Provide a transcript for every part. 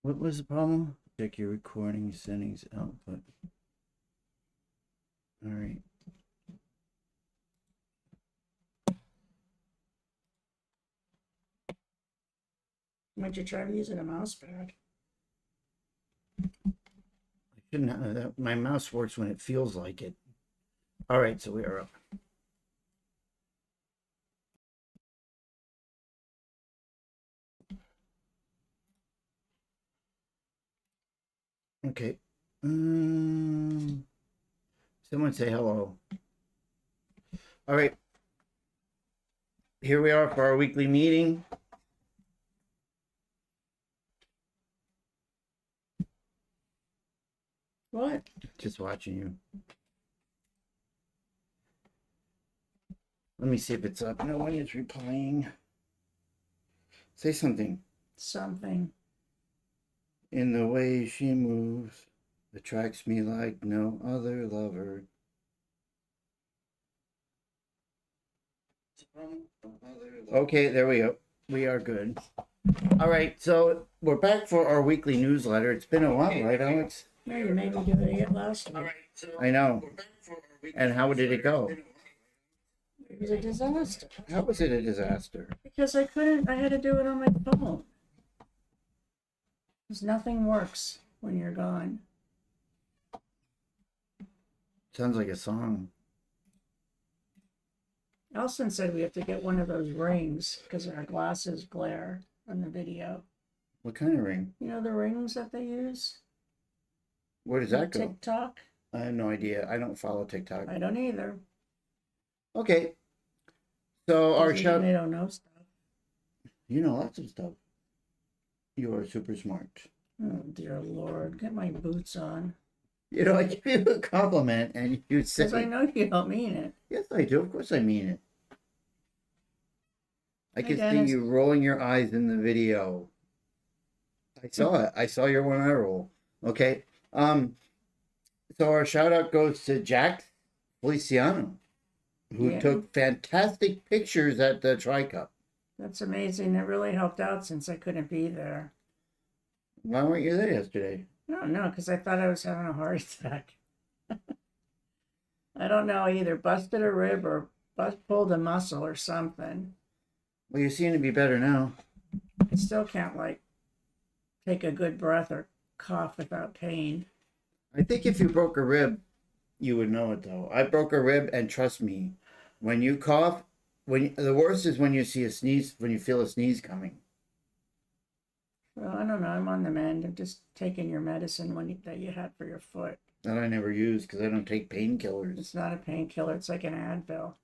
What was the problem? Check your recording settings output. All right. Might you try using a mouse pad? I shouldn't have that. My mouse works when it feels like it. All right, so we are up. Okay. Someone say hello. All right. Here we are for our weekly meeting. What? Just watching you. Let me see if it's up. No one is replying. Say something. Something. In the way she moves, attracts me like no other lover. Okay, there we go. We are good. All right, so we're back for our weekly newsletter. It's been a while, right, Alex? No, you made me do it again last week. I know. And how did it go? It was a disaster. How was it a disaster? Because I had to do it on my phone. Because nothing works when you're gone. Sounds like a song. Elson said we have to get one of those rings because our glasses glare on the video. What kind of ring? You know the rings that they use? Where does that go? TikTok? I have no idea. I don't follow TikTok. I don't either. Okay. So our show. They don't know stuff. You know lots of stuff. You are super smart. Oh dear Lord, get my boots on. You know, I give you a compliment and you say. Because I know you don't mean it. Yes, I do. Of course I mean it. I Hey, can Dennis. see you rolling your eyes in the video. I saw it. I saw your one eye roll. Okay. So our shout out goes to Jack Feliciano, who Yeah. took fantastic pictures at the Tri-Cup. That's amazing. It really helped out since I couldn't be there. Why weren't you there yesterday? No, because I thought I was having a heart attack. I don't know, either busted a rib or pulled a muscle or something. Well, you seem to be better now. I still can't take a good breath or cough without pain. I think if you broke a rib, you would know it though. I broke a rib, and trust me, when you cough, the worst is when you see a sneeze, when you feel a sneeze coming. Well, I don't know. I'm on the mend. I'm just taking your medicine that you had for your foot. That I never use because I don't take painkillers. It's not a painkiller. It's like an Advil.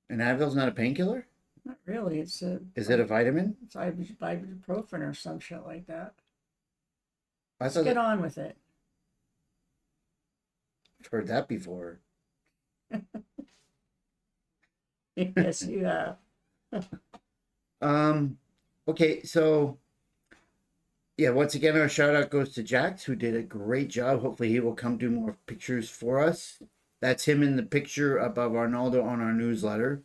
An Advil's not a painkiller? Not really. Is it a vitamin? It's ibuprofen or some shit like that. Let's get on with it. I've heard that before. Yes, you have. Okay, so yeah, once again, our shout out goes to Jax, who did a great job. Hopefully he will come do more pictures for us. That's him in the picture above Arnaldo on our newsletter.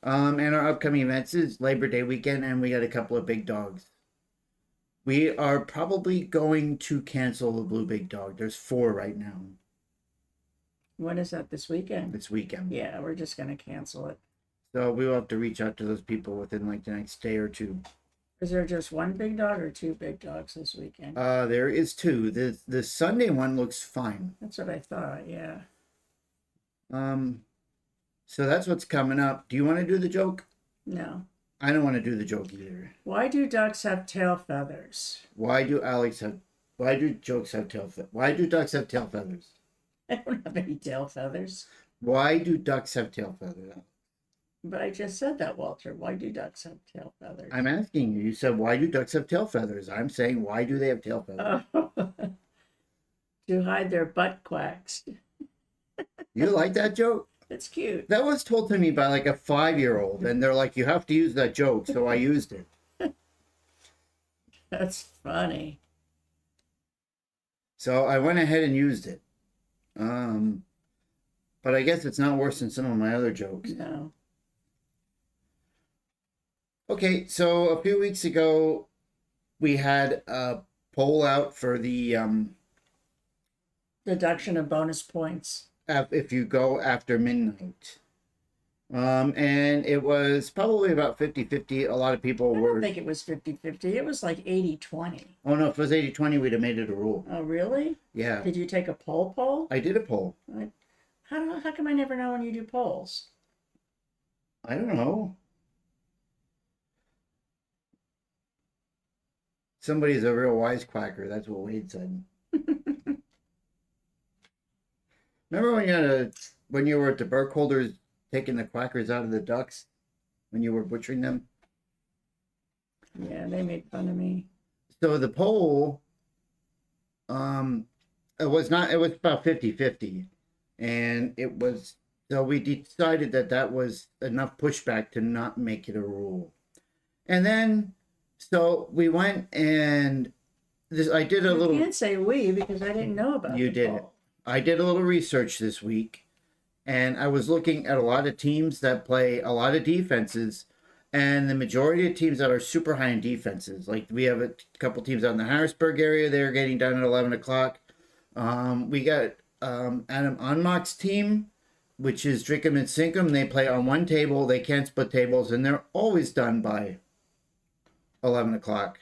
And our upcoming events is Labor Day weekend, and we got a couple of big dogs. We are probably going to cancel the Blue Big Dog. There's 4 right now. When is that? This weekend? This weekend. Yeah, we're just going to cancel it. So we will have to reach out to those people within like the next day or 2. Is there just one big dog or 2 big dogs this weekend? There is 2. The Sunday one looks fine. That's what I thought, yeah. So that's what's coming up. Do you want to do the joke? No. I don't want to do the joke either. Why do ducks have tail feathers? Why do ducks have tail feathers? Why do ducks have tail feathers? I don't have any tail feathers. Why do ducks have tail feathers? But I just said that, Walter. Why do ducks have tail feathers? I'm asking you. You said, why do ducks have tail feathers? I'm saying, why do they have tail feathers? To hide their butt quacks. You like that joke? It's cute. That was told to me by like a 5-year-old, and they're like, you have to use that joke, so I used it. That's funny. So I went ahead and used it. But I guess it's not worse than some of my other jokes. No. Okay, so a few weeks ago, we had a poll out for the Deduction of bonus points. if you go after midnight. And it was probably about 50-50. A lot of people I were. don't think it was 50-50. It was like 80-20. Oh no, if it was 80-20, we'd have made it a rule. Oh, really? Yeah, Did you take a poll? I did a poll. How come I never know when you do polls? I don't know. Somebody's a real wisecracker. That's what Wade said. Remember when you were at the Burkholders taking the quackers out of the ducks when you were butchering them? Yeah, they made fun of me. So the poll, it was about 50-50. And so we decided that was enough pushback to not make it a rule. And then, so we went and I did a You little. can't say we because I didn't know about You the did poll. it. I did a little research this week, and I was looking at a lot of teams that play a lot of defenses, and the majority of teams that are super high in defenses. Like we have a couple teams out in the Harrisburg area, they're getting done at 11 o'clock. We got Adam Onmock's team, which is Drickum and Sinkum. They play on one table, they can't split tables, and they're always done by 11 o'clock.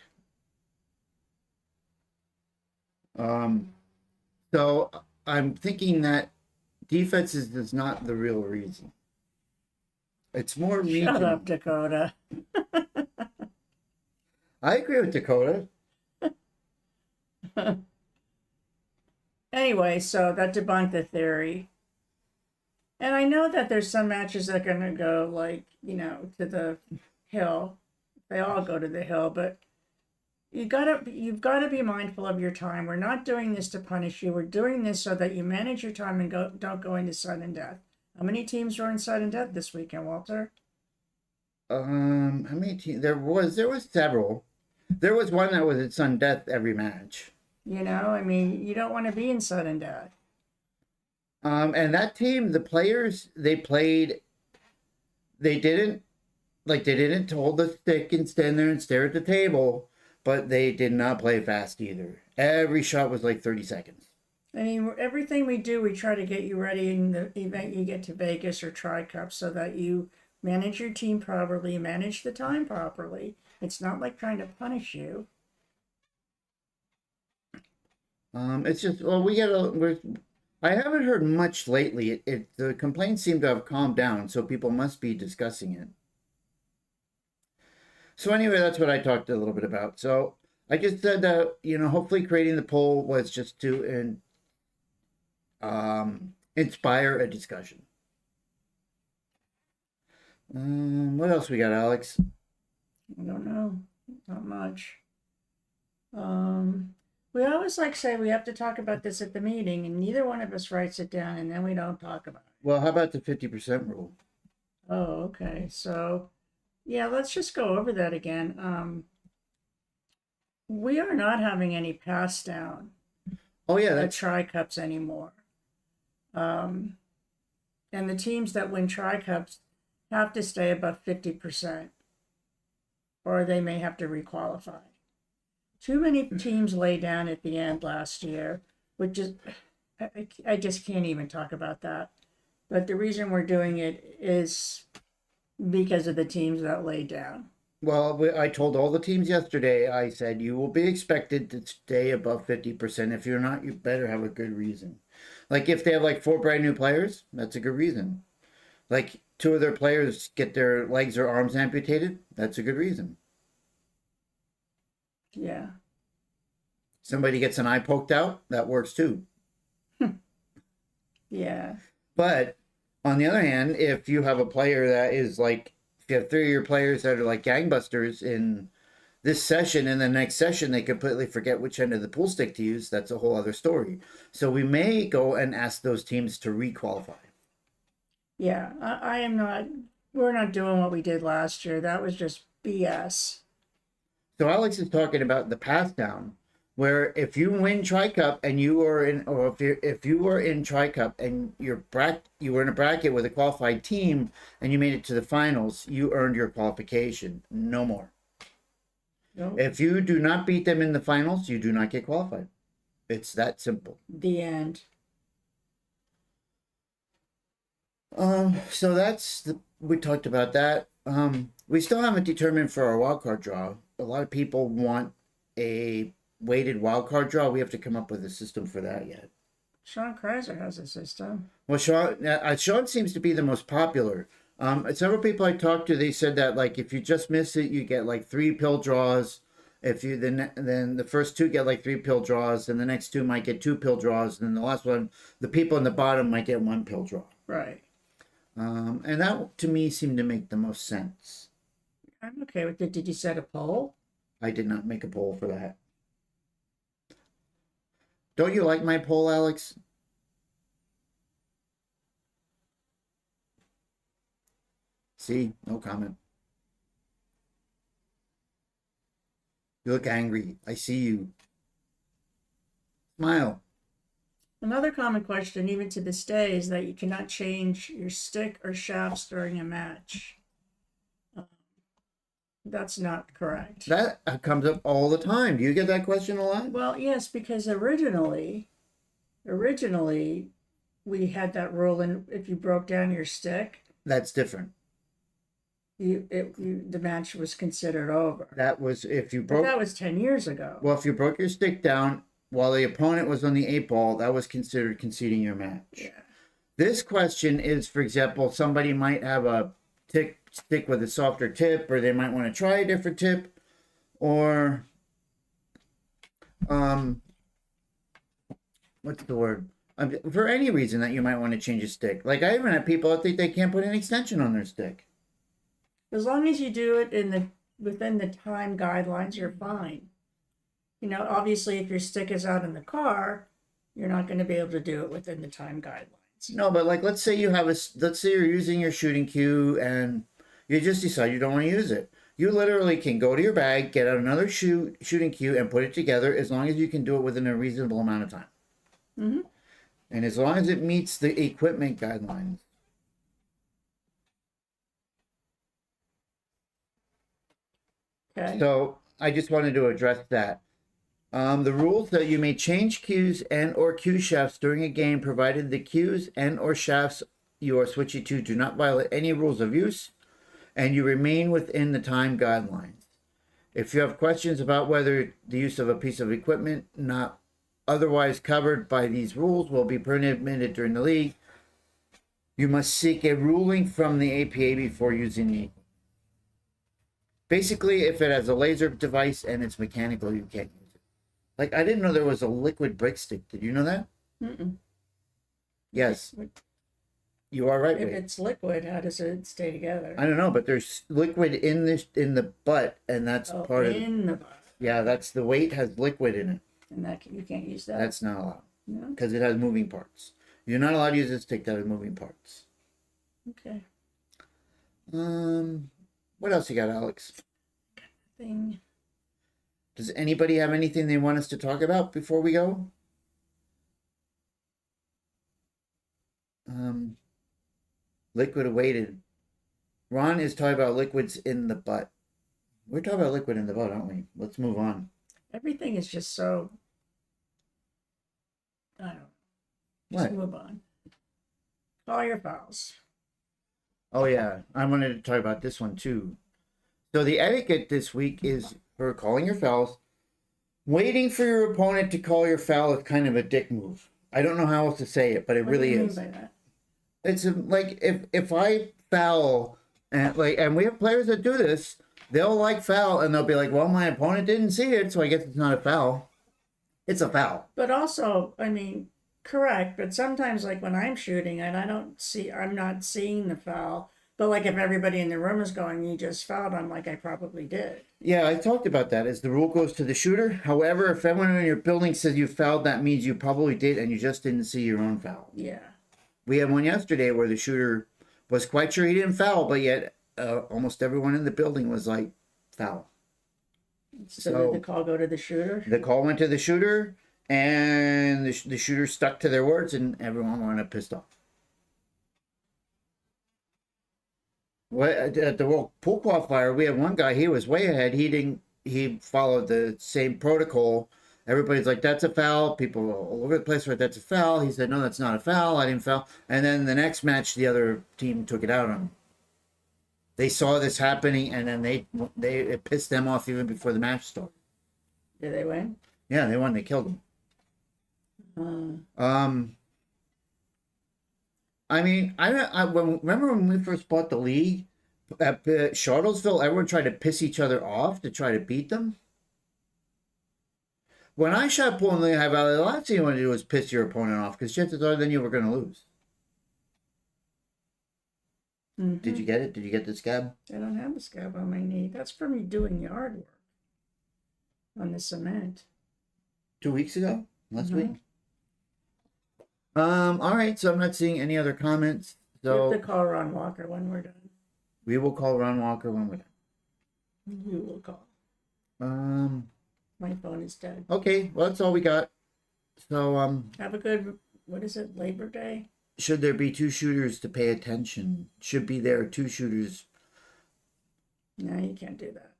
So I'm thinking that defenses is not the real reason. It's more Shut regional. up, Dakota. I agree with Dakota. Anyway, so that debunked the theory. And I know that there's some matches that are going to go, like, to the hill. They all go to the hill, but you've got to be mindful of your time. We're not doing this to punish you. We're doing this so that you manage your time and don't go into sudden death. How many teams were in sudden death this weekend, Walter? How many teams? There was several. There was one that was at sudden death every match. I mean, you don't want to be in sudden death. And that team, the players, they didn't hold the stick and stand there and stare at the table, but they did not play fast either. Every shot was like 30 seconds. I mean, everything we do, we try to get you ready in the event you get to Vegas or Tri-Cup so that you manage your team properly, manage the time properly. It's not like trying to punish you. It's just, well, I haven't heard much lately. The complaints seem to have calmed down, so people must be discussing it. So anyway, that's what I talked a little bit about. So I just said that, hopefully creating the poll was just to inspire a discussion. What else we got, Alex? I don't know. Not much. We always say we have to talk about this at the meeting, and neither one of us writes it down, and then we don't talk about it. Well, how about the 50% rule? Oh, okay. So, yeah, let's just go over that again. We are not having any pass down Oh yeah, at that's Tri-Cups anymore. And the teams that win Tri-Cups have to stay above 50%, or they may have to requalify. Too many teams lay down at the end last year, which is, I just can't even talk about that. But the reason we're doing it is because of the teams that lay down. well. I told all the teams yesterday. I said you will be expected to stay above 50%. If you're not, you better have a good reason. Like if they have like 4 brand new players, that's a good reason. Like 2 of their players get their legs or arms amputated, that's a good reason. Yeah. Somebody gets an eye poked out, that works too. Yeah. But on the other hand, if you have a player that is like, if you have 3 of your players that are like gangbusters in this session and the next session, they completely forget which end of the pool stick to use, that's a whole other story. So we may go and ask those teams to requalify. Yeah. I am not, we're not doing what we did last year. That was just BS. So Alex is talking about the pass down, where if you win Tri-Cup and you were in, or if you were in Tri-Cup and you were in a bracket with a qualified team and you made it to the finals, you earned your qualification. No more. Nope. If you do not beat them in the finals, you do not get qualified. It's that simple. The end. So we talked about that. We still haven't determined for our wild card draw. A lot of people want a weighted wild card draw. We have to come up with a system for that yet. Sean Kreiser has a system. Well, Sean seems to be the most popular. Several people I talked to, they said that like if you just miss it, you get like 3 pill draws. If you then the first 2 get like 3 pill draws, and the next 2 might get 2 pill draws, and then the last one, the people in the bottom might get 1 pill draw. Right. And that to me seemed to make the most sense. I'm okay with it. Did you set a poll? I did not make a poll for that. Don't you like my poll, Alex? See, no comment. You look angry. I see you. Smile. Another common question, even to this day, is that you cannot change your stick or shafts during a match. That's not correct. That comes up all the time. Do you get that question a lot? Well, yes, because originally we had that rule, and if you broke down your stick, That's different. the match was considered over. That was if you But broke. that was 10 years ago. Well, if you broke your stick down while the opponent was on the 8 ball, that was considered conceding your match. Yeah. This question is, for example, somebody might have a stick with a softer tip, or they might want to try a different tip, or what's the word? For any reason that you might want to change a stick. Like I even have people that think they can't put an extension on their stick. As long as you do it within the time guidelines, you're fine. You know, obviously, if your stick is out in the car, you're not going to be able to do it within the time guidelines. No, but like let's say you're using your shooting cue and you just decide you don't want to use it. You literally can go to your bag, get out another shooting cue, and put it together as long as you can do it within a reasonable amount of time. Mm-hmm. And as long as it meets the equipment guidelines. Okay. So I just wanted to address that. The rules that you may change cues and or cue shafts during a game, provided the cues and or shafts you are switching to do not violate any rules of use, and you remain within the time guidelines. If you have questions about whether the use of a piece of equipment not otherwise covered by these rules will be permitted during the league, you must seek a ruling from the APA before using the. Basically, if it has a laser device and it's mechanical, you can't use it. Like, I didn't know there was a liquid breakstick. Did you know that? Mm-mm. Yes. You are right, If Wade. it's liquid, how does it stay together? I don't know, but there's liquid in the butt, and that's part of. In the butt. Yeah, that's the weight has liquid in it. And you can't use that. That's not allowed No? because it has moving parts. You're not allowed to use a stick that has moving parts. Okay. What else you got, Alex? Thing. Does anybody have anything they want us to talk about before we go? Liquid weighted. Ron is talking about liquids in the butt. We're talking about liquid in the butt, aren't we? Let's move on. Everything is just so. I don't know. Just What? move on. Call your fouls. Oh yeah, I wanted to talk about this one too. So the etiquette this week is for calling your fouls. Waiting for your opponent to call your foul is kind of a dick move. I don't know how else to say it, but it What do really you mean is. by that? It's like if I foul and we have players that do this, they'll like foul and they'll be like, well, my opponent didn't see it, so I guess it's not a foul. It's a foul. But also, I mean, correct. But sometimes, like when I'm shooting and I'm not seeing the foul. But like if everybody in the room is going, you just fouled, I'm like, I probably did. Yeah, I talked about that as the rule goes to the shooter. However, if everyone in your building says you fouled, that means you probably did and you just didn't see your own foul. Yeah. We had one yesterday where the shooter was quite sure he didn't foul, but yet almost everyone in the building was like, foul. So did the call go to the shooter? The call went to the shooter, and the shooter stuck to their words, and everyone wound up pissed off. At the World Pool Qualifier, we had one guy, he was way ahead. He didn't he followed the same protocol. Everybody's like, "That's a foul." People were all over the place were, "That's a foul." He said, "No, that's not a foul. I didn't foul." And then the next match, the other team took it out on him. They saw this happening, and then it pissed them off even before the match started. Did they win? Yeah, they won. They killed him. I mean, remember when we first bought the league at Charlottesville, everyone tried to piss each other off to try to beat them. When I shot pool in Lehigh Valley, the last thing you want to do is piss your opponent off because chances are then you were going to lose. Mm-hmm. Did you get it? Did you get the scab? I don't have a scab on my knee. That's for me doing yard work on the cement. 2 weeks ago? Last Mhm. week? All right, so I'm not seeing any other comments. We have So to call Ron Walker when we're done. we will call Ron Walker when we're done. We will call. My phone is dead. Okay, well that's all we got. So Have a good, what is it, Labor Day? should there be 2 shooters to pay attention? Should be there 2 shooters. No, you can't do that.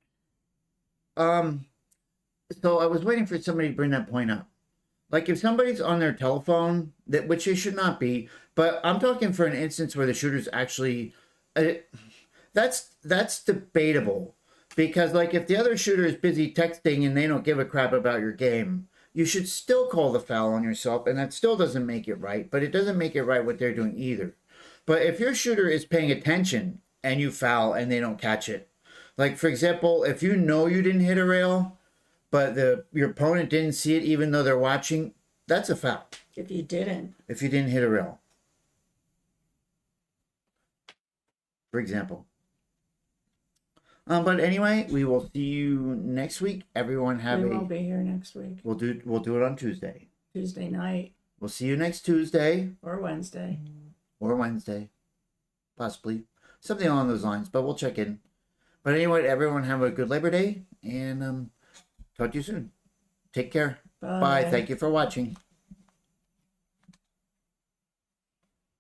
So I was waiting for somebody to bring that point up. Like if somebody's on their telephone, that which they should not be, but I'm talking for an instance where the shooter's actually, that's debatable, because like if the other shooter is busy texting and they don't give a crap about your game, you should still call the foul on yourself, and that still doesn't make it right. But it doesn't make it right what they're doing either. But if your shooter is paying attention and you foul and they don't catch it, like for example, if you know you didn't hit a rail, but your opponent didn't see it even though they're watching, that's a foul. If you didn't. If you didn't hit a rail. For example. But anyway, we will see you next week. Everyone have We won't be here next week. We'll do it on Tuesday. Tuesday night We'll see you next Tuesday or Wednesday. or Wednesday. Possibly. Something along those lines, but we'll check in. But anyway, everyone have a good Labor Day, and talk to you soon. Take care. Bye. Thank you for watching.